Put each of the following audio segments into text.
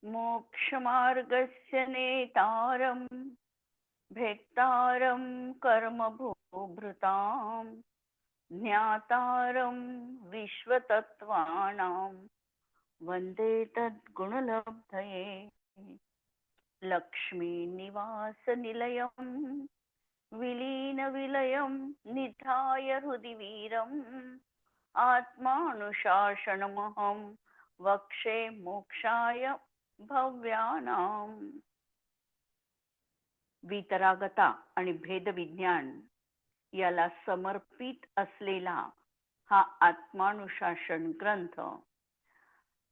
मोक्षमार्गस्य नेतारं भेत्तारं कर्मभूभृतां ज्ञातारं विश्वतत्त्वानां वन्दे तद्गुणलब्धये लक्ष्मीनिवासनिलयं विलीनविलयं निधाय हृदि वीरम् आत्मानुशासनमहं वक्षे मोक्षाय भव्यानाम. वितरागता आणि भेदविज्ञान याला समर्पित असलेला हा आत्मानुशासन ग्रंथ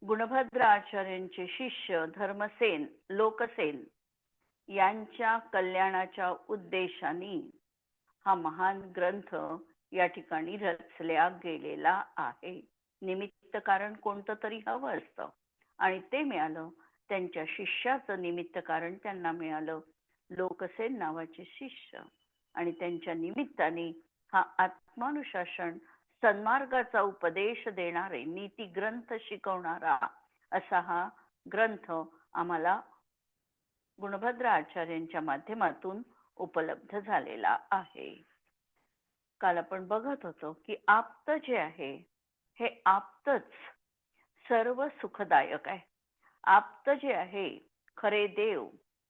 गुणभद्र आचार्यांचे शिष्य धर्मसेन लोकसेन यांच्या कल्याणाच्या उद्देशाने हा महान ग्रंथ या ठिकाणी रचल्या गेलेला आहे. निमित्त कारण कोणतं तरी हवं असतं आणि ते मिळालं. त्यांच्या शिष्याचं निमित्त कारण त्यांना मिळालं, लोकसेन नावाचे शिष्य, आणि त्यांच्या निमित्ताने हा आत्मानुशासन सन्मार्गाचा उपदेश देणारे नीती ग्रंथ शिकवणारा असा हा ग्रंथ आम्हाला गुणभद्र आचार्यांच्या माध्यमातून उपलब्ध झालेला आहे. काल आपण बघत होतो की आप्त जे आहे हे आप्तच सर्व सुखदायक आहे. आप्त जे आहे खरे देव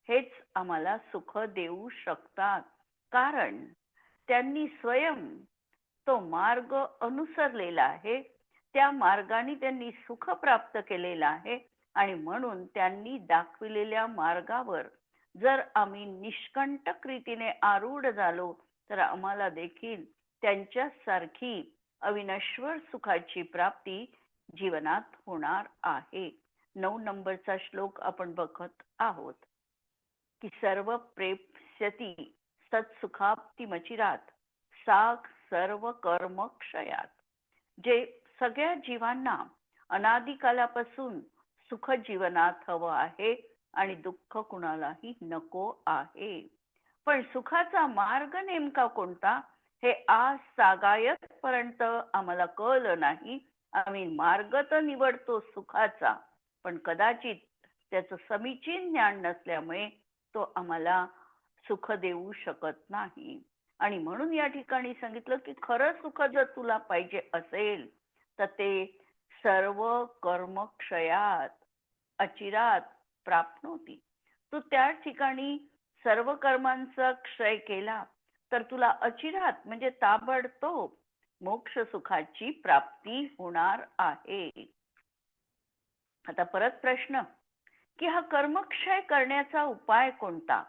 हेच आम्हाला सुख देऊ शकतात, कारण त्यांनी स्वयं तो मार्ग अनुसरलेला आहे, त्या मार्गाने त्यांनी सुख प्राप्त केलेलं आहे. आणि म्हणून त्यांनी दाखविलेल्या मार्गावर जर आम्ही निष्कंटक रीतीने आरूढ झालो तर आम्हाला देखील त्यांच्यासारखी अविनश्वर सुखाची प्राप्ती जीवनात होणार आहे. 9 नंबरचा श्लोक आपण बघत आहोत की सर्व प्रेप्स्यती सत्सुखाप्तिमचिरात साग सर्व कर्म क्षयात. जे सगळ्या जीवांना अनादिकालापासून सुख जीवनात हवं आहे आणि दुःख कुणालाही नको आहे. पण सुखाचा मार्ग नेमका कोणता हे आज सागायत पर्यंत आम्हाला कळलं नाही. आम्ही मार्ग तर निवडतो सुखाचा, पण कदाचित त्याचं समीचीन ज्ञान नसल्यामुळे तो आम्हाला सुख देऊ शकत नाही. आणि म्हणून या ठिकाणी सांगितलं की खरं सुख जर तुला पाहिजे असेल तर ते सर्व कर्म क्षयात अचिरात प्राप्नोती. तू त्या ठिकाणी सर्व कर्मांचा क्षय केला तर तुला अचिरात म्हणजे ताबडतोब मोक्ष सुखाची प्राप्ती होणार आहे. आता परत प्रश्न की हा कर्मक्षय करण्याचा उपाय कोणता,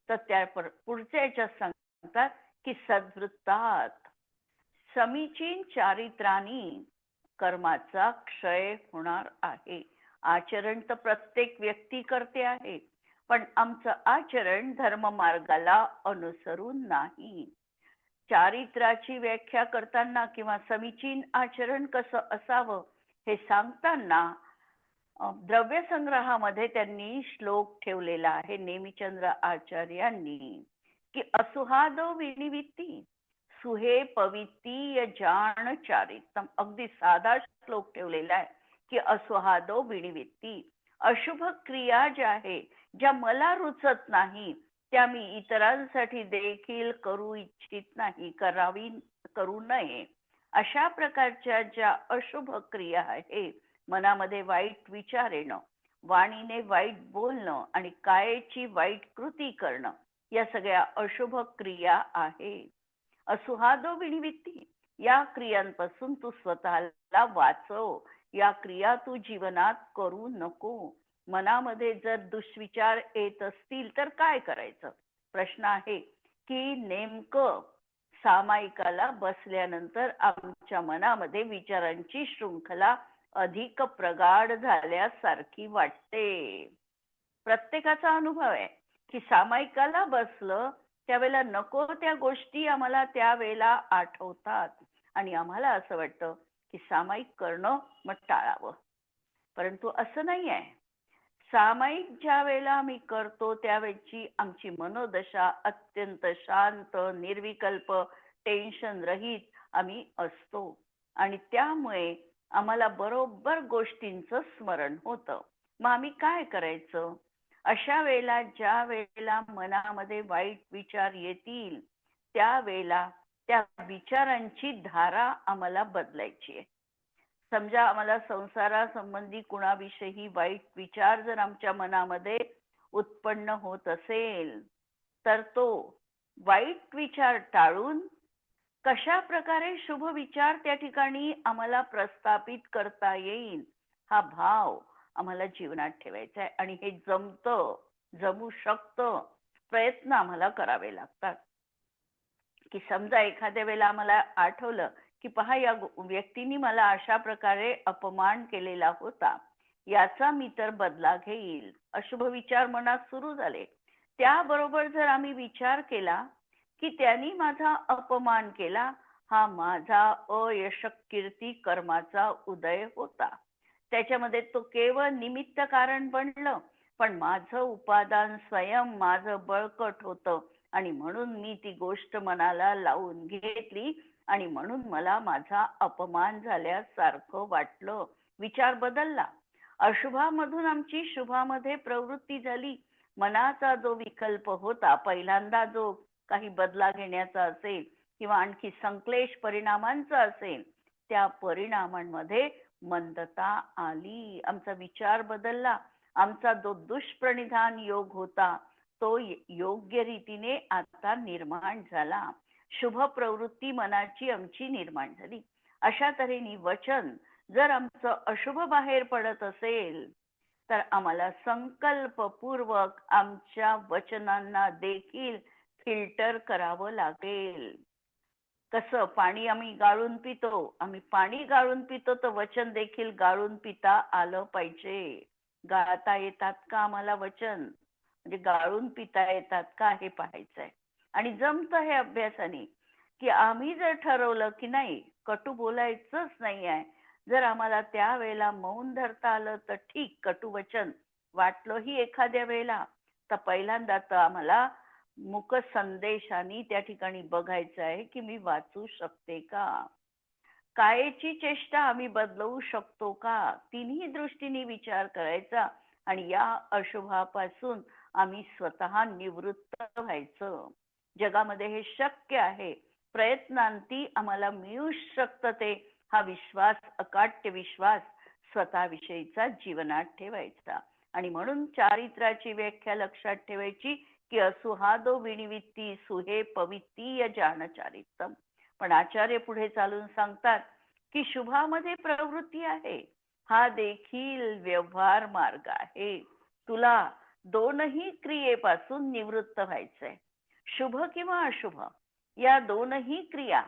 तर त्या पुढच्या याच्यात सांगतात की सद्वृत्तात समीचीन चारित्रानी कर्माचा क्षय होणार आहे. आचरण तर प्रत्येक व्यक्ती करते आहे, पण आमचं आचरण धर्म मार्गाला अनुसरून नाही. चारित्राची व्याख्या करताना किंवा समीचीन आचरण कसं असावं हे सांगताना द्रव्य संग्रहामध्ये त्यांनी श्लोक ठेवलेला आहे नेमिचंद्र आचार्यांनी की असुहादो विनिवित्ती सुहे पवित्ती जाण चारित्रम. अगदी साधा श्लोक ठेवलेला आहे की असुहादो विनिवित्ती, अशुभ क्रिया ज्या आहे ज्या मला रुचत नाही त्या मी इतरांसाठी देखील करू इच्छित नाही, करू नये. अशा प्रकारच्या ज्या अशुभ क्रिया आहे, मनामध्ये वाईट विचार येणं, वाणीने वाईट बोलणं आणि कायेची वाईट कृती करणं, या सगळ्या अशुभ क्रिया आहे. असुहादो विनिवित्ती, या क्रियांपासून तू स्वतःला वाचव. या क्रिया तू जीवनात करू नको. मनामध्ये जर दुष्विचार येत असतील तर काय करायचं? प्रश्न आहे की नेमकं सामायिकाला बसल्यानंतर आमच्या मनामध्ये विचारांची शृंखला अधिक प्रगाढ झाल्यासारखी वाटते. प्रत्येकाचा अनुभव आहे की सामायिकाला बसलं त्यावेळेला नको त्या गोष्टी आम्हाला त्यावेळेला आठवतात आणि आम्हाला असं वाटतं की सामायिक करणं मग टाळावं. परंतु असं नाही आहे. सामायिक ज्या वेळेला आम्ही करतो त्यावेळची आमची मनोदशा अत्यंत शांत, निर्विकल्प, टेन्शन रहित आम्ही असतो आणि त्यामुळे आम्हाला बरोबर गोष्टींचं स्मरण होतं. मग आम्ही काय करायचं? अशा वेळेला ज्या वेळेला मनामध्ये वाईट विचार येतील त्यावेळेला त्या विचारांची धारा आम्हाला बदलायची आहे. समजा आम्हाला संसारासंबंधी कुणाविषयी वाईट विचार जर आमच्या मनामध्ये उत्पन्न होत असेल तर तो वाईट विचार टाळून कशा प्रकारे शुभ विचार त्या ठिकाणी आम्हाला प्रस्थापित करता येईल हा भाव आम्हाला जीवनात ठेवायचा आहे. आणि हे जमू शकतं. प्रयत्न आम्हाला करावे लागतात. की समजा एखाद्या वेळेला आम्हाला आठवलं की पहा या व्यक्तीने मला अशा प्रकारे अपमान केलेला होता, याचा मी तर बदला घेईल, अशुभ विचार मनात सुरू झाले. त्याबरोबर जर आम्ही विचार केला की त्यांनी माझा अपमान केला, हा माझा अयशकीर्ती कर्माचा उदय होता. त्याच्यामध्ये तो केवळ निमित्त कारण बनलं, पण माझं उपादान स्वयं माझं बळकट होतं आणि म्हणून मी ती गोष्ट मनाला लावून घेतली आणि म्हणून मला माझा अपमान झाल्यासारखं वाटलं. विचार बदलला. अशुभामधून आमची शुभामध्ये प्रवृत्ती झाली. मनाचा जो विकल्प होता पहिल्यांदा, जो काही बदला घेण्याचा असेल किंवा आणखी संक्लेश परिणामांचा असेल, त्या परिणामांमध्ये मंदता आली. आमचा विचार बदलला. आमचा जो दुष्प्रणिधान योग होता तो योग्य रीतीने आता निर्माण झाला. शुभ प्रवृत्ती मनाची आमची निर्माण झाली. अशा तऱ्हेने वचन जर आमचं अशुभ बाहेर पडत असेल तर आम्हाला संकल्पपूर्वक आमच्या वचनांना देखील फिल्टर करावं लागेल. कसं पाणी आम्ही गाळून पितो, आम्ही पाणी गाळून पितो तर वचन देखील गाळून पिता आलं पाहिजे. गाळता येतात का आम्हाला वचन, म्हणजे गाळून पिता येतात का हे पाहायचंय. आणि जमतं हे अभ्यासाने की आम्ही जर ठरवलं की नाही कटू बोलायचंच नाही आहे, जर आम्हाला त्या वेळेला मौन धरता आलं तर ठीक, कटू वचन वाटलंही एखाद्या वेळेला तर पहिल्यांदा तर आम्हाला मुक संदेशाने त्या ठिकाणी बघायचं आहे की मी वाचू शकते का, कायेची चेष्टा आम्ही बदलवू शकतो का, तिन्ही दृष्टीने विचार करायचा आणि या अशुभापासून आम्ही स्वतः निवृत्त व्हायचं. जगामध्ये हे शक्य आहे. प्रयत्नांती आम्हाला मिळू शकतं ते. हा विश्वास, अकाट्य विश्वास स्वतःविषयीचा जीवनात ठेवायचा. आणि म्हणून चारित्र्याची व्याख्या लक्षात ठेवायची की असुहादो विनिवित्ती सुहे पवित्तीय जान चारित्रम. पण आचार्य पुढे चालून सांगतात की शुभामध्ये प्रवृत्ती आहे, हा देखील व्यवहार मार्ग आहे. तुला दोनही क्रियेपासून निवृत्त व्हायचंय. शुभ किंवा अशुभ या दोनही क्रिया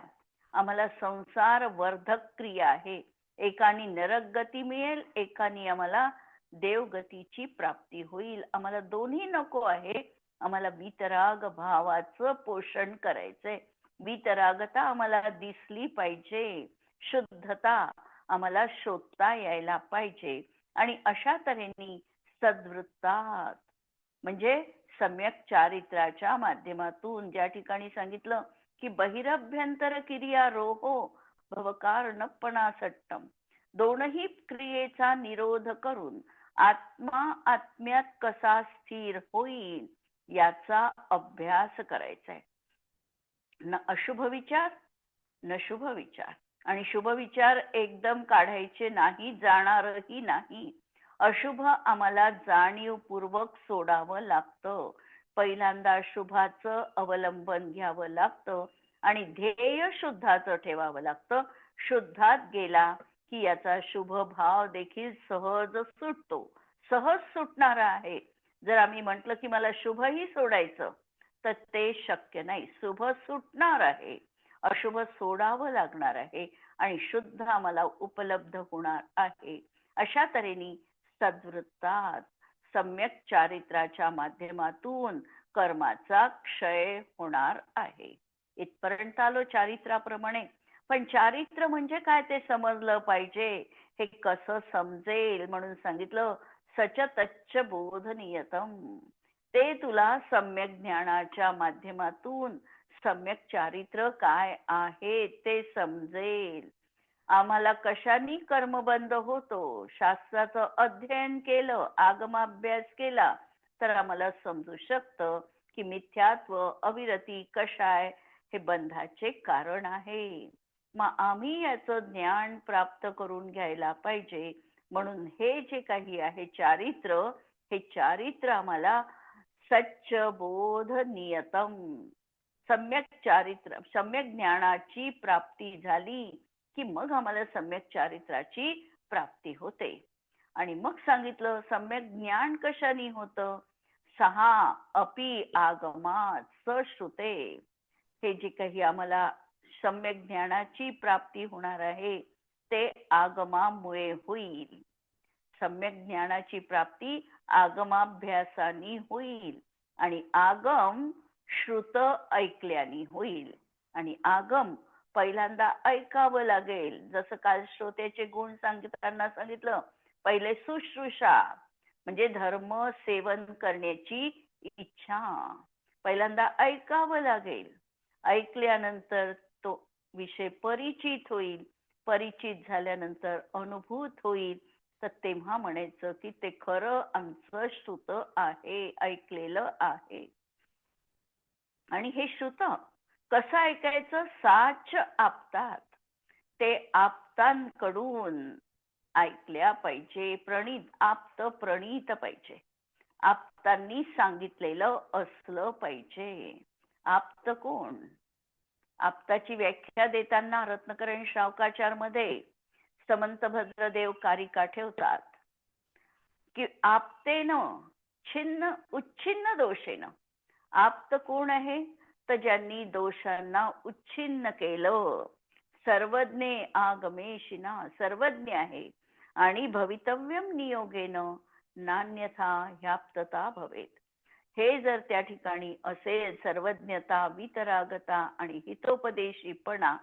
आम्हाला संसार वर्धक क्रिया आहे. एकानी नरक गती मिळेल, एकानी आम्हाला देवगतीची प्राप्ती होईल. आम्हाला दोन्ही नको आहे. आम्हाला वितराग भावाचं पोषण करायचंय. वितरागता आम्हाला दिसली पाहिजे, शुद्धता आम्हाला शोधता यायला पाहिजे. आणि अशा तऱ्हेने सद्वृत्तात म्हणजे सम्यक चारित्राच्या माध्यमातून ज्या ठिकाणी सांगितलं की बहिरभ्यंतर क्रिया रोहो भवकारणपणा सट्टम, दोनही क्रियेचा निरोध करून आत्मा आत्म्यात कसा स्थिर होईल याचा अभ्यास करायचा आहे. न अशुभ विचार न शुभ विचार. आणि शुभ विचार एकदम काढायचे नाही, जाणारही नाही. अशुभ आम्हाला जाणीवपूर्वक सोडावं लागतं. पहिल्यांदा शुभाचं अवलंबन घ्यावं लागतं आणि ध्येय शुद्धाचं ठेवावं लागतं. शुद्धात गेला की याचा शुभ भाव देखील सहज सुटतो. सहज सुटणारा आहे. जर आम्ही म्हटलं की मला शुभही सोडायचं तर ते शक्य नाही. शुभ सुटणार आहे, अशुभ सोडावं लागणार आहे आणि शुद्ध आम्हाला उपलब्ध होणार आहे. अशा तऱ्हेने सद्वृत्तात सम्यक चारित्राच्या माध्यमातून कर्माचा क्षय होणार आहे. इथपर्यंत आलो चारित्राप्रमाणे. पण चारित्र म्हणजे काय ते समजलं पाहिजे. हे कसं समजेल म्हणून सांगितलं सच तच्च बोधनियतम. ते तुला सम्यक ज्ञानाच्या माध्यमातून सम्यक चारित्र काय आहे ते समजेल. आम्हाला कशाने कर्मबंध होतो, शास्त्राचं अध्ययन केलं, आगमाभ्यास केला तर आम्हाला समजू शकतं की मिथ्यात्व, अविरती, कषाय हे बंधाचे कारण आहे. मग आम्ही याचं ज्ञान प्राप्त करून घ्यायला पाहिजे. म्हणून हे जे काही आहे चारित्र, हे चारित्र आम्हाला सच्च बोध नियतम, सम्यक चारित्र, सम्यक ज्ञानाची प्राप्ती झाली की मग आम्हाला सम्यक चारित्राची प्राप्ती होते. आणि मग सांगितलं सम्यक ज्ञान कशाने होतं, सहा अपि आगमात सश्रुते, हे जे काही आम्हाला सम्यक ज्ञानाची प्राप्ती होणार आहे ते आगमामुळे होईल. सम्यक ज्ञानाची प्राप्ती आगमाभ्यासाने होईल आणि आगम श्रुत ऐकल्याने होईल. आणि आगम पहिल्यांदा ऐकावं लागेल. जसं काल श्रोत्याचे गुण सांगताना सांगितलं, पहिले शुश्रूषा म्हणजे धर्म सेवन करण्याची इच्छा, पहिल्यांदा ऐकावं लागेल. ऐकल्यानंतर तो विषय परिचित होईल, परिचित झाल्यानंतर अनुभूत होईल, तर तेव्हा म्हणायचं की ते खरं आमचं श्रुत आहे, ऐकलेलं आहे. आणि हे श्रुत कसं ऐकायचं, साच आपतात, ते आप्तांकडून ऐकल्या पाहिजे. प्रणीत, आप्त प्रणीत पाहिजे, आप्तांनी सांगितलेलं असलं पाहिजे. आप्त कोण, आप्ताची व्याख्या देताना रत्नकरण शावकाचार मध्ये समंत भद्रदेव कारिका ठेवतात की आप्तेन छिन्न उच्छिन्न दोषेन. आप्त कोण आहे, तर ज्यांनी दोषांना उच्छिन्न केलं. सर्वज्ञे आगमेशिना, सर्वज्ञ आहे आणि भवितव्यम नियोगेन नान्यथा ह्याप्तता भवेत. हे जर त्या ठिकाणी असेल, सर्वज्ञता, वितरागता आणि हितोपदेशीपणा,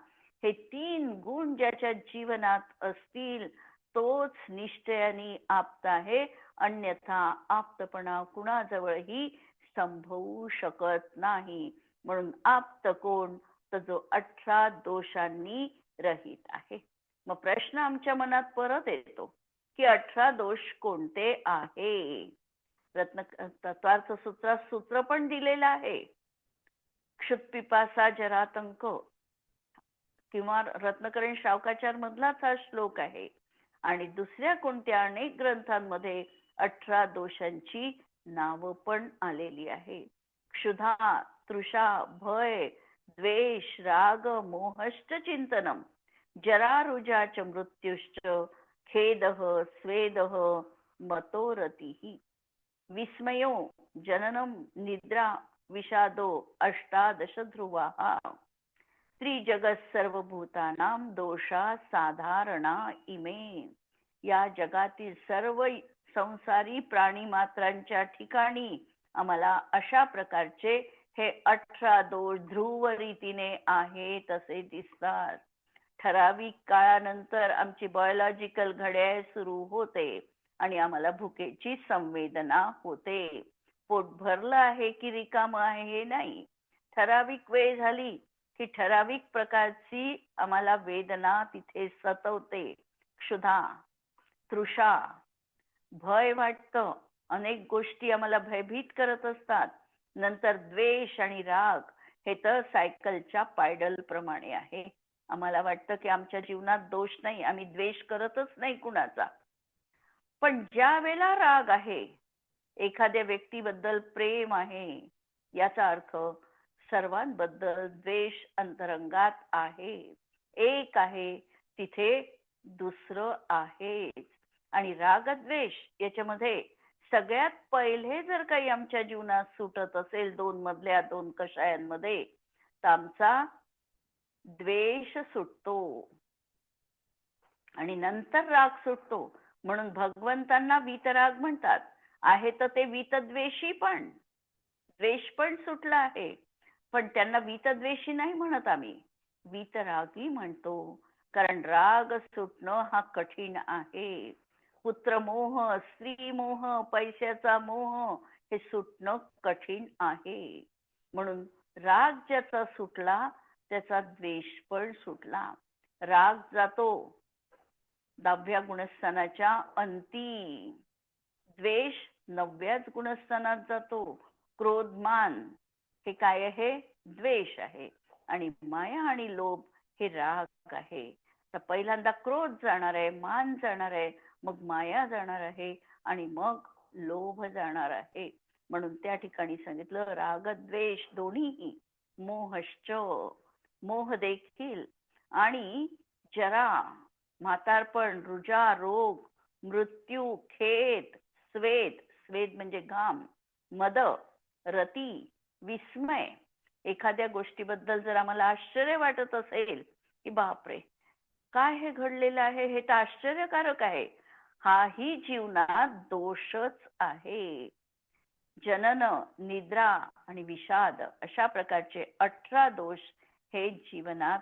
हे तीन गुण ज्याच्या जीवनात असतील तोच निश्चयाने आप्त आहे. अन्यथा आप्तपणा कुणाजवळही संभवू शकत नाही. म्हणून आप्त कोण, तर जो 18 दोषांनी रहित आहे. मग प्रश्न आमच्या मनात परत येतो की 18 दोष कोणते आहे. रत्न तत्वार्थ सूत्रात सूत्र पण दिलेलं आहे. क्षुत्पिपासा जरातंक किंवा रत्नकरण शावकाचार मधलाच हा श्लोक आहे. आणि दुसऱ्या कोणत्या अनेक ग्रंथांमध्ये 18 दोषांची नावं पण आलेली आहे. क्षुधा, तृषा, भय, द्वेष, राग, मोहश्च चिंतनम, जरारुजाच मृत्युश्च, खेदः स्वेदः मतोरतिः, विस्मयो जननम निद्रा विषादो अष्टादश ध्रुवाः, त्रिजगत सर्वभूतानां दोषा साधारणा इमे. या जगातील सर्व संसारी प्राणी मात्रांच्या ठिकाणी आम्हाला अशा प्रकारचे हे 18 दोष ध्रुव रीतीने आहे तसे दिसतात. ठराविक काळानंतर आमची बायोलॉजिकल घड्याळ सुरू होते आणि आम्हाला भुकेची संवेदना होते. पोट भरलं आहे की रिकामं आहे हे नाही. ठराविक वेळ झाली की ठराविक प्रकारची आम्हाला वेदना तिथे सतवते. क्षुधा, तृषा, भय वाटतं, अनेक गोष्टी आम्हाला भयभीत करत असतात. नंतर द्वेष आणि राग, हे तर सायकलच्या पायडल प्रमाणे आहे. आम्हाला वाटतं की आमच्या जीवनात दोष नाही, आम्ही द्वेष करतच नाही कुणाचा. पण ज्या वेळेला राग आहे, एखाद्या व्यक्तीबद्दल प्रेम आहे, याचा अर्थ सर्वांबद्दल द्वेष अंतरंगात आहे. एक आहे तिथे दुसरं आहे. आणि रागद्वेष याच्यामध्ये सगळ्यात पहिले जर काही आमच्या जीवनात सुटत असेल दोन मधल्या दोन कषायांमध्ये, तर आमचा द्वेष सुटतो आणि नंतर राग सुटतो. म्हणून भगवंतांना वीतराग म्हणतात. आहे तर ते वीतद्वेषी पण, द्वेष पण सुटला आहे, पण त्यांना वीतद्वेषी नाही म्हणत आम्ही, वीतरागी म्हणतो. कारण राग सुटणं हा कठीण आहे. पुत्रमोह, स्त्रीमोह, पैशाचा मोह, हे सुटणं कठीण आहे. म्हणून राग ज्याचा सुटला त्याचा द्वेष पण सुटला. राग जातो 10व्या गुणस्थानाच्या अंती. द्वेष 9व्याच गुणस्थानात जातो. क्रोध, मान हे काय आहे? द्वेष आहे. आणि माया आणि लोभ हे राग आहे. तर पहिल्यांदा क्रोध जाणार आहे, मान जाणार आहे, मग माया जाणार आहे आणि मग लोभ जाणार आहे. म्हणून त्या ठिकाणी सांगितलं राग द्वेष दोन्हीही, मोहश्च मोह देखील, आणि जरा म्हातारपण, रुजा, रोग, मृत्यू, खेद, स्वेद, स्वेद म्हणजे घाम, मद, रती, विस्मय. एखाद्या गोष्टीबद्दल जर आम्हाला आश्चर्य वाटत असेल की बापरे काय हे घडलेलं आहे, हे तर आश्चर्यकारक आहे, हाही जीवनात दोषच आहे. जनन, निद्रा आणि विषाद अशा प्रकारचे 18 दोष हे जीवनात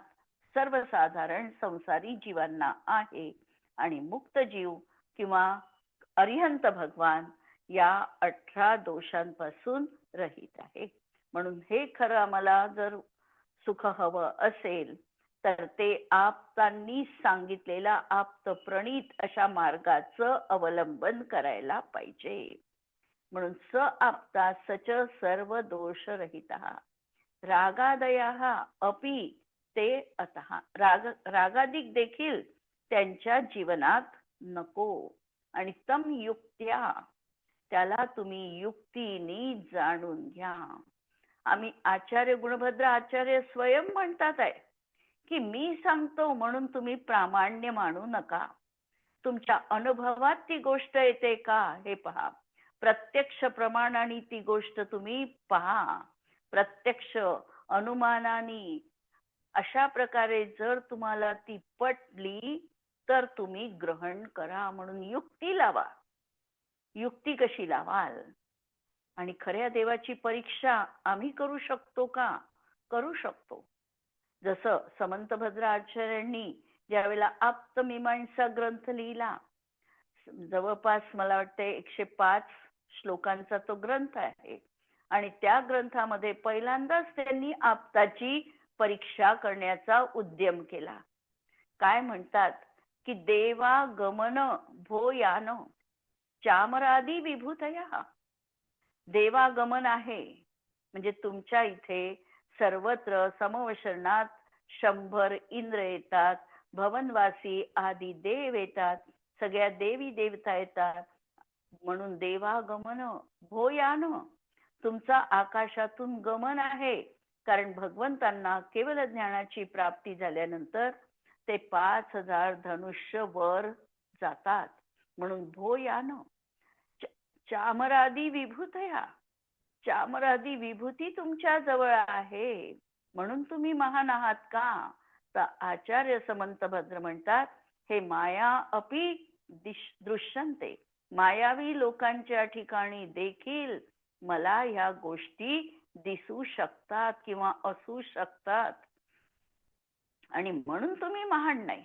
सर्वसाधारण संसारी जीवांना आहे. आणि मुक्त जीव किंवा अरिहंत भगवान या 18 दोषांपासून रहित आहे. म्हणून हे खरं आम्हाला जर सुख हवं असेल तर ते आप्तांनी सांगितलेला आप्त प्रणीत अशा मार्गाचं अवलंबन करायला पाहिजे. म्हणून स आप्ता सच सर्व दोष रहितः रागादयः अपि ते अतः. रागादिक देखील त्यांच्या जीवनात नको. आणि तम युक्त्या त्याला तुम्ही युक्तीने जाणून घ्या. आम्ही आचार्य गुणभद्र आचार्य स्वयं म्हणतात आहे की मी सांगतो म्हणून तुम्ही प्रामाण्य मानू नका. तुमच्या अनुभवात ती गोष्ट येते का हे पहा. प्रत्यक्ष प्रमाणाने ती गोष्ट तुम्ही पहा. प्रत्यक्ष अनुमानाने अशा प्रकारे जर तुम्हाला ती पटली तर तुम्ही ग्रहण करा. म्हणून युक्ती लावा. युक्ती कशी लावाल? आणि खऱ्या देवाची परीक्षा आम्ही करू शकतो का? करू शकतो. जसं समंतभद्र आचार्यांनी ज्यावेळेला आप्तमीमांसा ग्रंथ लिहिला, जवळपास मला वाटते 105 श्लोकांचा तो ग्रंथ आहे. आणि त्या ग्रंथामध्ये पहिल्यांदाच त्यांनी आप्ताची परीक्षा करण्याचा उद्यम केला. काय म्हणतात की देवा गमन भोयान चामरादी विभूतया. देवागमन आहे म्हणजे तुमच्या इथे सर्वत्र समवशरणात 100 इंद्र येतात, भवनवासी आदी देव येतात, सगळ्या देवी देवता येतात. म्हणून देवागमन भोयान, तुमचा आकाशातून गमन आहे. कारण भगवंतांना केवळ ज्ञानाची प्राप्ती झाल्यानंतर ते 5000 धनुष्य वर जातात. म्हणून भोयान चामरादी विभूतया, चामरादी विभूती तुमच्या जवळ आहे म्हणून तुम्ही महान आहात का? तर आचार्य समंतभद्र म्हणतात हे माया अपि दृश्यन्ते, मायावी लोकांच्या ठिकाणी देखील मला ह्या गोष्टी दिसू शकतात किंवा असू शकतात आणि म्हणून तुम्ही महान नाही.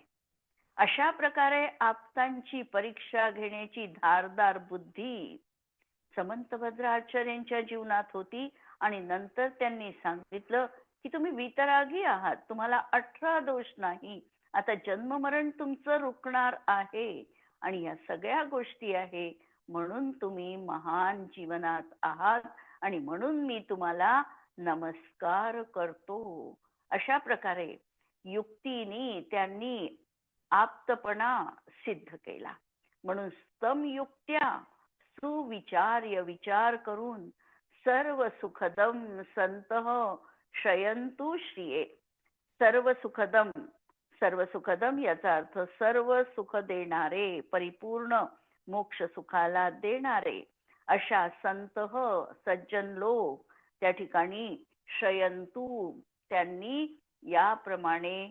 अशा प्रकारे आप्तांची परीक्षा घेण्याची धारदार बुद्धी समंतभद्र आचार्यांच्या जीवनात होती. आणि नंतर त्यांनी सांगितलं की तुम्ही वितरागी आहात, तुम्हाला 18 दोष नाही. आता जन्म मरण तुमचं रुकणार आहे आणि या सगळ्या गोष्टी आहे म्हणून तुम्ही महान जीवनात आहात आणि म्हणून मी तुम्हाला नमस्कार करतो. अशा प्रकारे युक्तीने त्यांनी आप्तपणा सिद्ध केला. म्हणून स्तम युक्त्या सुविचार्य विचार करून सर्व सुखदम संतः शयंतु श्रिये. सर्व सुखदम, सर्व सुखदम याचा अर्थ सर्व सुख देणारे, परिपूर्ण मोक्ष सुखाला देणारे अशा संत सज्जन लोक त्या ठिकाणी शयंतु, त्यांनी याप्रमाणे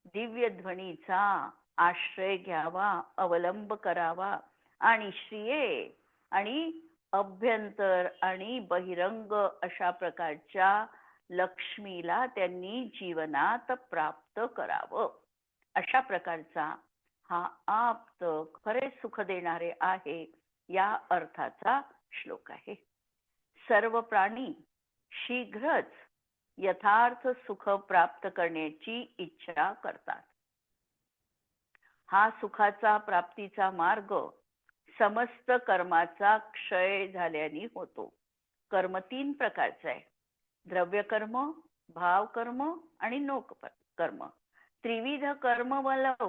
दिव्य ध्वनीचा आश्रय घ्यावा, अवलंब करावा. आणि श्रिये आणि अभ्यंतर आणि बहिरंग अशा प्रकारच्या लक्ष्मीला त्यांनी जीवनात प्राप्त करावं. अशा प्रकारचा हा आप्त खरे सुख देणारे आहे या अर्थाचा श्लोक आहे. सर्व प्राणी शीघ्रच यथार्थ सुख प्राप्त करण्याची इच्छा करतात. हा सुखाचा प्राप्तीचा मार्ग समस्त कर्माचा क्षय झाल्याने होतो. कर्म 3 प्रकारचे आहे. द्रव्य कर्म, भाव कर्म आणि नोक कर्म. त्रिविध कर्म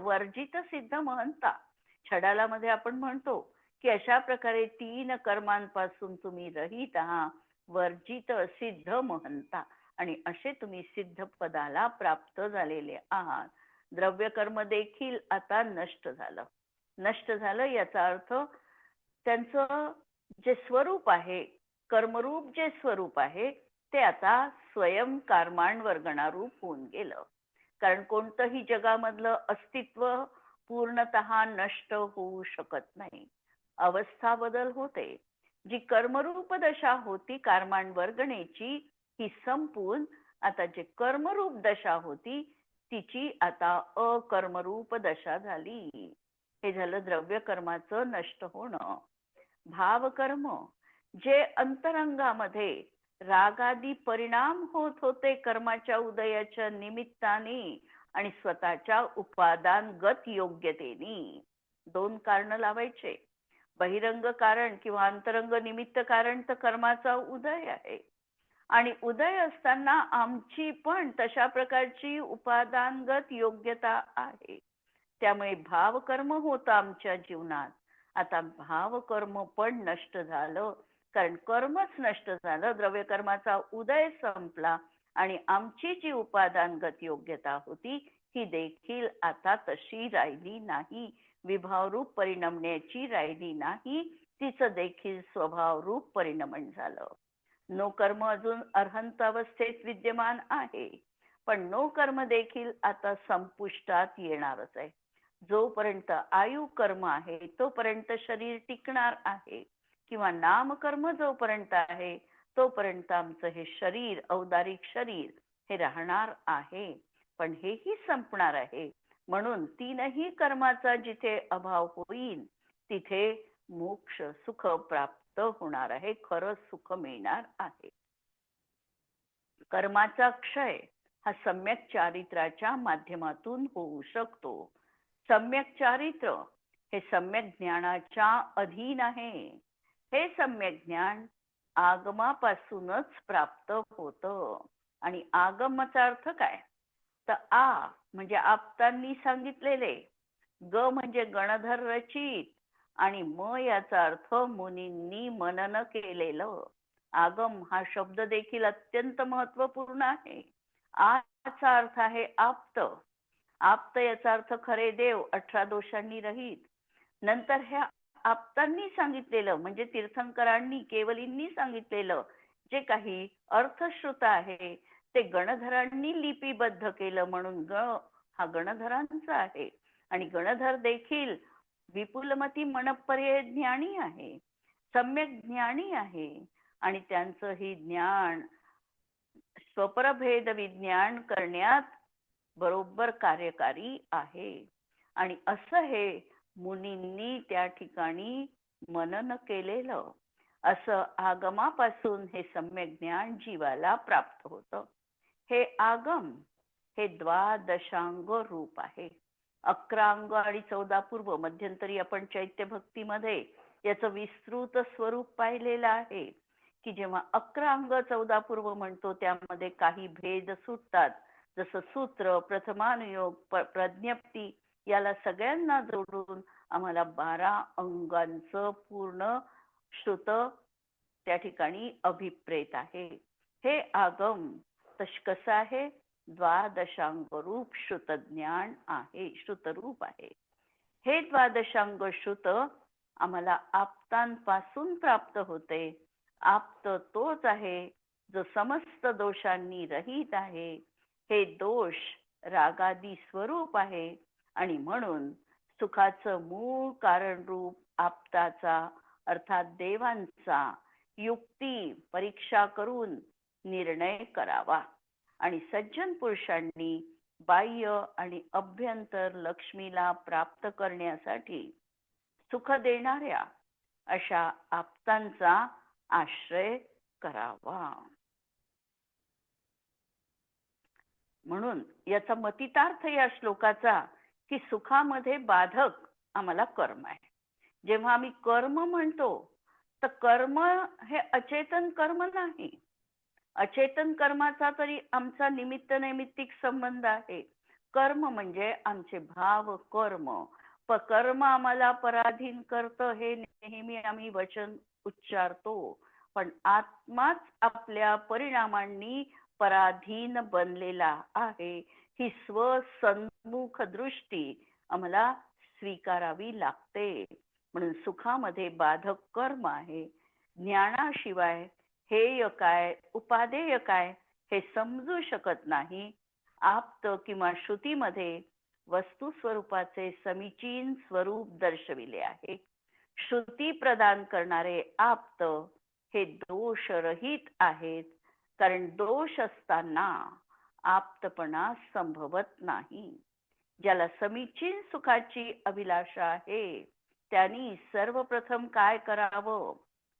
वर्जित सिद्ध महंता. छडाला मध्ये आपण म्हणतो की अशा प्रकारे 3 कर्मांपासून तुम्ही रहित आहात, वर्जित सिद्ध महंता, आणि असे तुम्ही सिद्ध पदाला प्राप्त झालेले आहात. द्रव्य कर्म देखील आता नष्ट झालं. नष्ट झालं याचा अर्थ त्यांचं जे स्वरूप आहे, कर्मरूप जे स्वरूप आहे ते आता स्वयं कर्मांवर्गणारूप होऊन गेलं. कारण कोणतंही जगामधलं अस्तित्व पूर्णतः नष्ट होऊ शकत नाही. अवस्था बदल होते. जी कर्मरूप दशा होती कर्मांवर्गणेची, ही संपून आता जे कर्मरूप दशा होती तिची आता अकर्मरूप दशा झाली. हे झालं द्रव्य कर्माचं नष्ट होणं. भावकर्म जे अंतरंगामध्ये रागादी परिणाम होत होते कर्माच्या उदयाच्या निमित्ताने आणि स्वतःच्या उपादानगत योग्यतेने. 2 कारण लावायचे. बहिरंग कारण किंवा अंतरंग निमित्त कारण तर कर्माचा उदय आहे, आणि उदय असताना आमची पण तशा प्रकारची उपादानगत योग्यता आहे. त्यामुळे भावकर्म होतं आमच्या जीवनात. आता भावकर्म पण नष्ट झालं, कारण कर्मच नष्ट झालं. द्रव्य कर्माचा उदय संपला आणि आमची जी उपादानगत योग्यता होती ही देखील आता तशी राहिली नाही. विभावरूप परिणमण्याची राहिली नाही, तिचं देखील स्वभावरूप परिणमन झालं. नो कर्म अजून अर्हंत अवस्थेत विद्यमान आहे, पण नो कर्म देखील आता संपुष्टात येणारच आहे. जोपर्यंत आयु कर्म आहे तोपर्यंत शरीर टिकणार आहे, किंवा नामकर्म जोपर्यंत आहे तोपर्यंत आमचं हे शरीर, औदारिक शरीर, हे राहणार आहे. पण हेही संपणार आहे. म्हणून 3ही कर्माचा जिथे अभाव होईल तिथे मोक्ष सुख प्राप्त होणार आहे, खरं सुख मिळणार आहे. कर्माचा क्षय हा सम्यक चारित्राच्या माध्यमातून होऊ शकतो. सम्यक चारित्र हे सम्यक ज्ञानाच्या अधीन आहे. हे सम्यक ज्ञान आगमापासूनच प्राप्त होतं. आणि आगमाचा अर्थ काय? तर आ म्हणजे आप्तांनी सांगितलेले, ग म्हणजे गणधर रचित, आणि म याचा अर्थ मुनींनी मनन केलेलं. आगम हा शब्द देखील अत्यंत महत्वपूर्ण आहे. आचा अर्थ आहे आप्त. आप्त याचा अर्थ खरे देव, 18 दोषांनी रहित. नंतर ह्या आप्तांनी सांगितलेलं म्हणजे तीर्थंकरांनी, केवलींनी सांगितलेलं जे काही अर्थश्रुत आहे ते गणधरांनी लिपिबद्ध केलं, म्हणून ग हा गणधरांचा आहे. आणि गणधर देखील विपुलमती मनपर्यय ज्ञानी आहे, सम्यक ज्ञानी आहे, आणि त्यांचं ही ज्ञान स्वपरभेद विज्ञान करण्यात बरोबर कार्यकारी आहे. आणि असं हे मुनींनी त्या ठिकाणी मनन केलेलं असं आगमापासून हे सम्यक ज्ञान जीवाला प्राप्त होतं. हे आगम हे द्वादशांग रूप आहे. 11 अंग आणि 14 पूर्व. मध्यंतरी आपण चैत्य भक्तीमध्ये याचं विस्तृत स्वरूप पाहिलेलं आहे की जेव्हा 11 अंग 14 पूर्व म्हणतो त्यामध्ये काही भेद सुटतात. जसं सूत्र, प्रथमानुयोग, प्रज्ञप्ती, याला सगळ्यांना जोडून आम्हाला 12 अंगांचं पूर्ण श्रुत त्या ठिकाणी अभिप्रेत आहे. हे आगम कसं आहे? द्वादशांग रूप श्रुत ज्ञान आहे, श्रुतरूप आहे. हे द्वादशांग श्रुत आम्हाला आप्तांपासून प्राप्त होते. आप्त तोच आहे जो समस्त दोषांनी रहित आहे. हे दोष रागादी स्वरूप आहे, आणि म्हणून सुखाचं मूळ कारण रूप आप्ताचा अर्थात देवांचा युक्ती परीक्षा करून निर्णय करावा. आणि सज्जन पुरुषांनी बाह्य आणि अभ्यंतर लक्ष्मीला प्राप्त करण्यासाठी सुख देणाऱ्या अशा आप्तांचा आश्रय करावा. म्हणून याचा मतितार्थ या श्लोकाचा की सुखामध्ये बाधक आम्हाला कर्म आहे. जेव्हा आम्ही कर्म म्हणतो तर कर्म हे अचेतन कर्म नाही. अचेतन कर्माचा तरी आमचा निमित्त नैमित्तिक संबंध आहे. कर्म म्हणजे आमचे भाव कर्म. कर्म आम्हाला पराधीन करतं हे नेहमी आम्ही वचन उच्चारतो, पण आत्माच आपल्या परिणामांनी पराधीन बनलेला आहे. ही स्वसन्मुख दृष्टी आम्हाला स्वीकारावी लागते. म्हणून सुखामध्ये बाधक कर्म आहे. ज्ञानाशिवाय हेय काय उपादेय काय हे समजू शकत नाही. आप्त किंवा श्रुतीमध्ये वस्तू स्वरूपाचे समीचीन स्वरूप दर्शविले आहे. श्रुती प्रदान करणारे आप्त हे दोषरहित आहेत, कारण दोष असताना आप्तपणा संभवत नाही. ज्याला समीचीन सुखाची अभिलाषा आहे त्यांनी सर्वप्रथम काय करावं?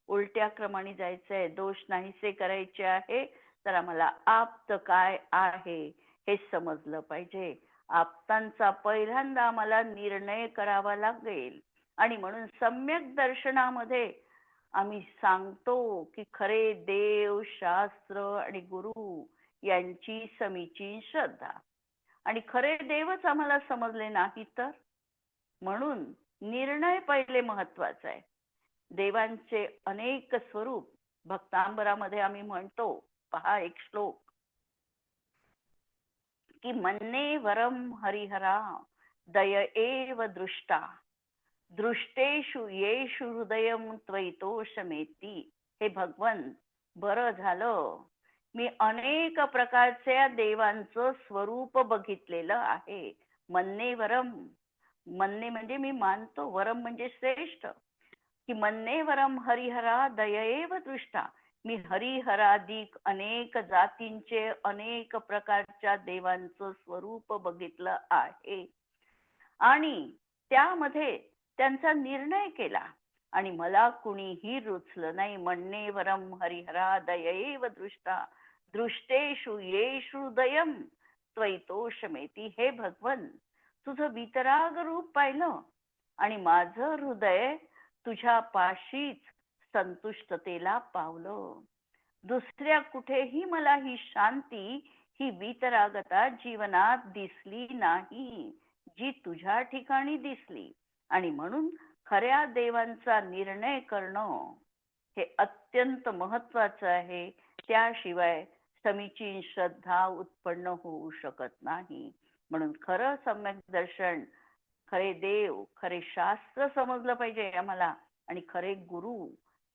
उलट्या क्रमाने जायचंय. दोष नाहीसे करायचे आहे तर आम्हाला आप्त काय आहे हे समजलं पाहिजे. आप्तांचा पहिल्यांदा आम्हाला निर्णय करावा लागेल. आणि म्हणून सम्यक दर्शनामध्ये आम्ही सांगतो की खरे देव, शास्त्र आणि गुरु यांची समीचीन श्रद्धा. आणि खरे देवच आम्हाला समजले नाही तर म्हणून निर्णय पहिले महत्वाचा आहे. देवांचे अनेक स्वरूप भक्तांबरामध्ये आम्ही म्हणतो. पहा एक श्लोक की मन्ने वरम हरिहरा दय एव दृष्टा दृष्टेषु येषु हृदयम त्वयितोषमेती. हे भगवंत, बरं झालं मी अनेक प्रकारच्या देवांचं स्वरूप बघितलेलं आहे. मन्ने वरम, मन्ने म्हणजे मी मानतो, वरम म्हणजे श्रेष्ठ. की मन्ने वरम हरिहरा दयेव दृष्टा. मी हरिहराधिक अनेक जातींचे अनेक प्रकारच्या देवांचं स्वरूप बघितलं आहे आणि त्यामध्ये त्यांचा निर्णय केला आणि मला कुणीही रुचलं नाही. मन्ने वरम हरिहरा दयेव दृष्टा दृष्टेषु येषु हृदयम त्वयितोषमेती. हे भगवन, तुझं वितराग रूप पाहिलं आणि माझं हृदय तुझ्या पाशीच संतुष्टतेला पावलं. दुसऱ्या कुठेही मला ही शांती, ही वितरागता जीवनात दिसली नाही जी तुझ्या ठिकाणी दिसली. आणि म्हणून खऱ्या देवांचा निर्णय करणं हे अत्यंत महत्वाचं आहे. त्याशिवाय समीचीन श्रद्धा उत्पन्न होऊ शकत नाही. म्हणून खरं सम्यक दर्शन, खरे देव, खरे शास्त्र समजलं पाहिजे आम्हाला आणि खरे गुरु.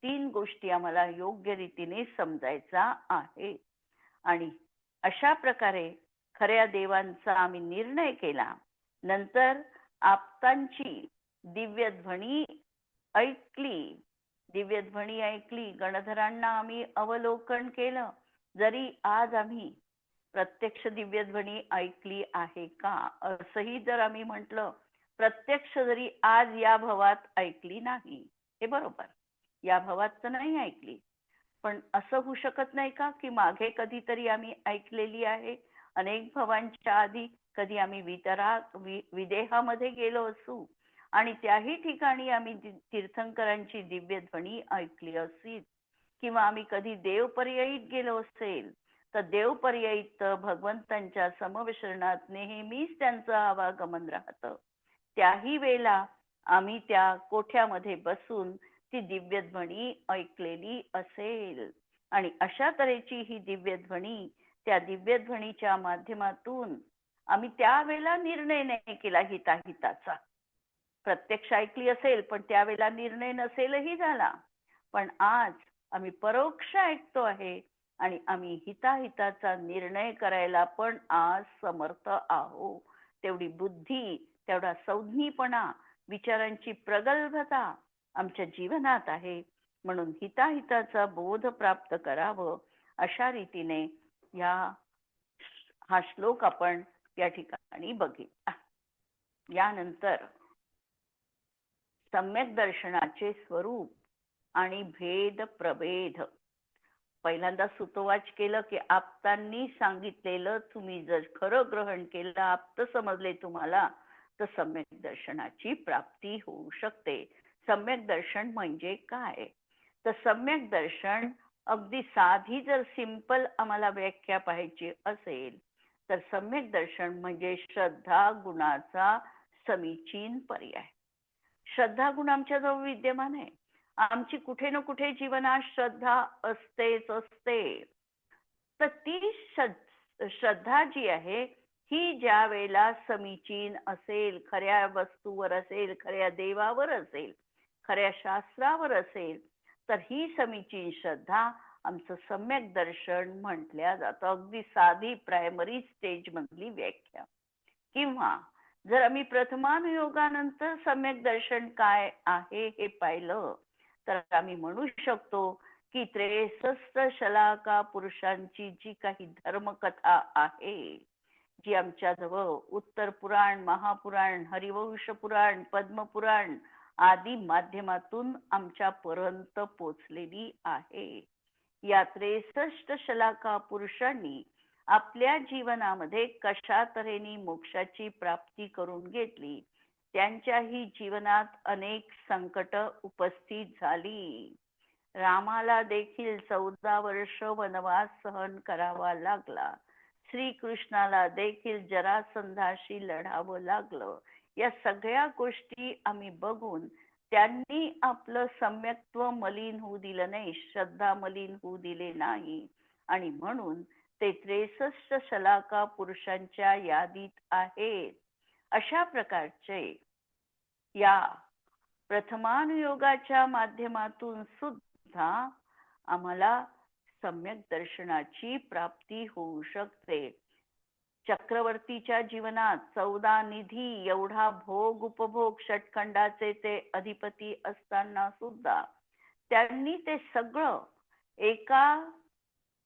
तीन गोष्टी आम्हाला योग्य रीतीने समजायचा आहे. आणि अशा प्रकारे खऱ्या देवांचा आम्ही निर्णय केला. नंतर आप्तांची दिव्य ध्वनी ऐकली, दिव्य ध्वनी ऐकली, गणधरांना आम्ही अवलोकन केलं. जरी आज आम्ही प्रत्यक्ष दिव्य ध्वनी ऐकली आहे का असंही जर आम्ही म्हटलं, प्रत्यक्ष जरी आज या भवात ऐकली नाही, हे बरोबर, या भवात तर नाही ऐकली, पण असं होऊ शकत नाही का की मागे कधीतरी आम्ही ऐकलेली आहे. अनेक भवांच्या आधी कधी आम्ही विदेहामध्ये गेलो असू आणि त्याही ठिकाणी आम्ही तीर्थंकरांची दिव्य ध्वनी ऐकली असेल, किंवा आम्ही कधी देवपर्ययीत गेलो असेल तर देवपर्ययीत भगवंतांच्या समविचरणात नेहमीच त्यांचं आवागमन राहतं. त्याही वेळेला आम्ही त्या कोठ्यामध्ये बसून ती दिव्य ध्वनी ऐकलेली असेल. आणि अशा तऱ्हेची ही दिव्य ध्वनी, त्या दिव्य ध्वनीच्या माध्यमातून आम्ही त्यावेळेला निर्णय नाही केला हिताहिताचा. प्रत्यक्ष ऐकली असेल पण त्यावेळेला निर्णय नसेलही झाला, पण आज आम्ही परोक्ष ऐकतो आहे आणि आम्ही हिताहिताचा निर्णय करायला पण आज समर्थ आहोत. तेवढी बुद्धी, तेवढा संज्ञीपणा, विचारांची प्रगल्भता आमच्या जीवनात आहे. म्हणून हिताहिताचा बोध प्राप्त करावं अशा रीतीने हा श्लोक आपण या ठिकाणी बघितला. यानंतर सम्यक दर्शनाचे स्वरूप आणि भेद प्रभेद. पहिल्यांदा सुतोवाच केलं की आप्तांनी सांगितलेलं तुम्ही जर खरं ग्रहण केलं, आप्त समजले तुम्हाला, तर सम्यक दर्शनाची प्राप्ती होऊ शकते. सम्यक दर्शन म्हणजे काय? तर सम्यक दर्शन अगदी साधी जर सिंपल आम्हाला व्याख्या पाहायची असेल तर सम्यक दर्शन म्हणजे श्रद्धा गुणाचा समीचीन पर्याय. श्रद्धा गुण आमच्याजवळ विद्यमान आहे. आमची कुठे ना कुठे जीवनात श्रद्धा असतेच असते. तर ती श्रद्धा जी आहे ही ज्या वेळेला समीचीन असेल, खऱ्या वस्तूवर असेल, खऱ्या देवावर असेल, खऱ्या शास्त्रावर असेल, तर ही समीचीन श्रद्धा आमचं सम्यक दर्शन म्हटल्या जातं. अगदी साधी प्रायमरी स्टेज मधली व्याख्या. किंवा जर आम्ही प्रथमानुयोगानंतर सम्यक दर्शन काय आहे हे पाहिलं तर आम्ही म्हणू शकतो की 63 शलाका पुरुषांची जी काही धर्मकथा आहे, जी आमच्याजवळ उत्तर पुराण, महापुराण, हरिवंश पुराण, पद्मपुराण आदी माध्यमातून आमच्यापर्यंत पोचलेली आहे. या 63 शलाका पुरुषांनी आपल्या जीवनामध्ये कशा तऱ्हेने मोक्षाची प्राप्ती करून घेतली, त्यांच्याही जीवनात अनेक संकट उपस्थित झाली. रामाला देखील 14 वर्ष वनवास सहन करावा लागला. श्रीकृष्णाला देखील जरासंधाशी लढावं लागलं. या सगळ्या गोष्टी आम्ही बघून त्यांनी आपलं सम्यक्त्व मलिन होऊ दिलं नाही, श्रद्धा मलिन होऊ दिले नाही, आणि म्हणून ते 63 शलाका पुरुषांच्या यादीत आहेत. अशा प्रकारचे या प्रथमानुयोगाच्या माध्यमातून सुद्धा आम्हाला सम्यक दर्शनाची प्राप्ती होऊ शकते. चक्रवर्तीच्या जीवनात 14 निधी एवढा भोग उपभोग षटखंडाचे ते अधिपती असताना सुद्धा त्यांनी ते सगळं एका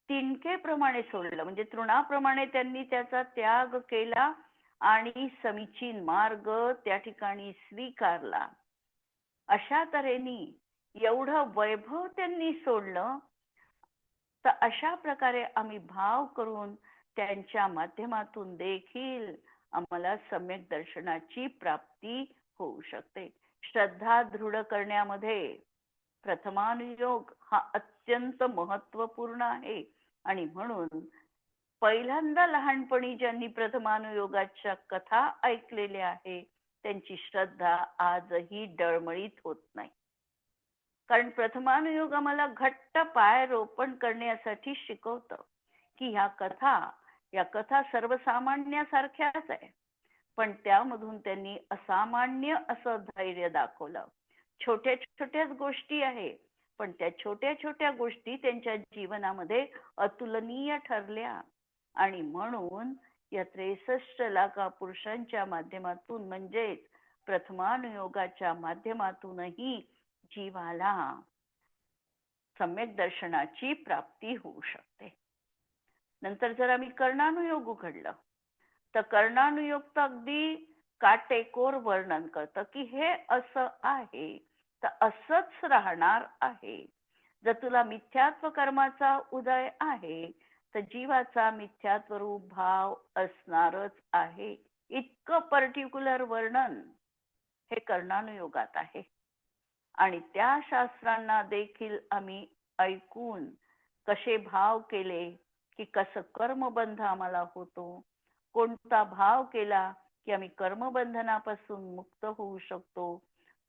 तिनकेप्रमाणे सोडलं. म्हणजे तृणाप्रमाणे त्यांनी त्याचा त्याग केला आणि समीचीन मार्ग त्या ठिकाणी स्वीकारला. अशा तऱ्हेने एवढं वैभव त्यांनी सोडलं. तर अशा प्रकारे आम्ही भाव करून त्यांच्या माध्यमातून देखील आम्हाला सम्यक दर्शनाची प्राप्ती होऊ शकते. श्रद्धा दृढ करण्यामध्ये प्रथमानुयोग हा अत्यंत महत्वपूर्ण आहे. आणि म्हणून पहिल्यांदा लहानपणी ज्यांनी प्रथमानुयोगाच्या कथा ऐकलेल्या आहे त्यांची श्रद्धा आजही डळमळीत होत नाही. कारण प्रथमानुयोग आम्हाला घट्ट पाय रोपण करण्यासाठी शिकवतं की या कथा सर्वसामान्यासारख्याच आहे, पण त्यामधून त्यांनी असामान्य असं धैर्य दाखवलं. छोट्या छोट्याच गोष्टी आहे, पण त्या छोट्या छोट्या गोष्टी त्यांच्या जीवनामध्ये अतुलनीय ठरल्या. आणि म्हणून या 63 लाखा पुरुषांच्या माध्यमातून म्हणजेच प्रथमानुयोगाच्या माध्यमातूनही जीवाला सम्यक दर्शनाची प्राप्ती होऊ शकते. नंतर जर आम्ही कर्णानुयोग उघडलं तर कर्णानुयोग तर अगदी काटेकोर वर्णन करतं की हे असं आहे तर असंच राहणार आहे. जर तुला मिथ्यात्व कर्माचा उदय आहे तर जीवाचा मिथ्यात्व रूप भाव असणारच आहे. इतकं पर्टिक्युलर वर्णन हे कर्णानुयोगात आहे. आणि त्या शास्त्रांना देखील आम्ही ऐकून कसे भाव केले की कसं कर्मबंध आम्हाला होतो, कोणता भाव केला की आम्ही कर्मबंधनापासून मुक्त होऊ शकतो,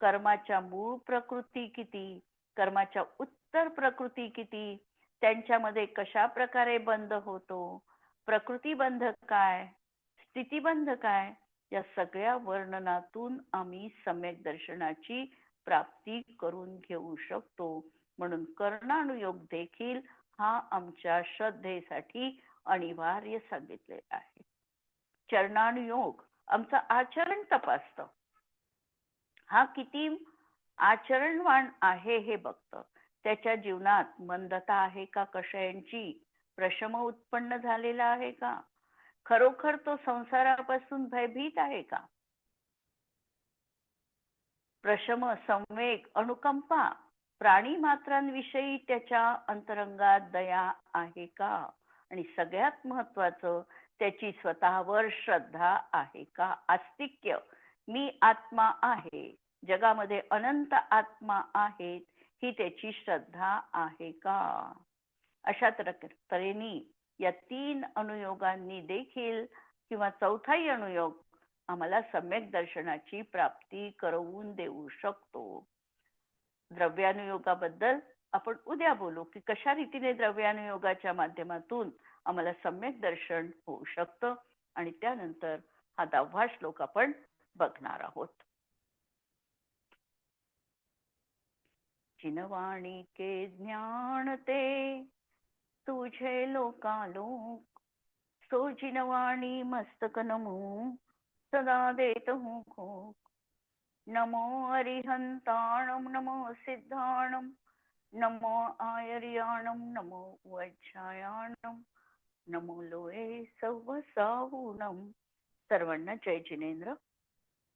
कर्माच्या मूळ प्रकृती किती, कर्माच्या उत्तर प्रकृती किती, त्यांच्यामध्ये कशा प्रकारे बंध होतो, प्रकृतीबंध काय, स्थितीबंध काय, या सगळ्या वर्णनातून आम्ही सम्यक दर्शनाची प्राप्ती करून घेऊ शकतो. म्हणून कर्णानुयोग देखील हा आमच्या श्रद्धेसाठी अनिवार्य सांगितलेला आहे. चरणानुयोग आमचं आचरण तपासतं. हा किती आचरणवान आहे हे बघतं. त्याच्या जीवनात मंदता आहे का, कषयांची प्रशम उत्पन्न झालेला आहे का, खरोखर तो संसारापासून भयभीत आहे का, प्रशम संवेग अनुकंपा प्राणी मात्रांविषयी त्याच्या अंतरंगात दया आहे का, आणि सगळ्यात महत्वाचं त्याची स्वतःवर श्रद्धा आहे का, आस्तिक्य मी आत्मा आहे, जगामध्ये अनंत आत्मा आहेत, ही त्याची श्रद्धा आहे का? अशा तऱ्हेने या 3 अनुयोगांनी देखील किंवा चौथाही अनुयोग आम्हाला सम्यक दर्शनाची प्राप्ती करवून देऊ शकतो. द्रव्यानुयोगाबद्दल आपण उद्या बोलू की कशा रीतीने द्रव्यानुयोगाच्या माध्यमातून आम्हाला सम्यक दर्शन होऊ शकतं, आणि त्यानंतर हा 10वा श्लोक आपण बघणार आहोत. जिनवाणी के ज्ञान ते तुझे लोकालोक, सो जिनवाणी मस्तक नमो सदा देत हूँ खोक. नमो अरिहंताणम नमो सिद्धाणम नमो आयर्याणम नमो वज्रायाणम नमो लोये सव्वसाहूनम. सर्वांना जय जिनेंद्र.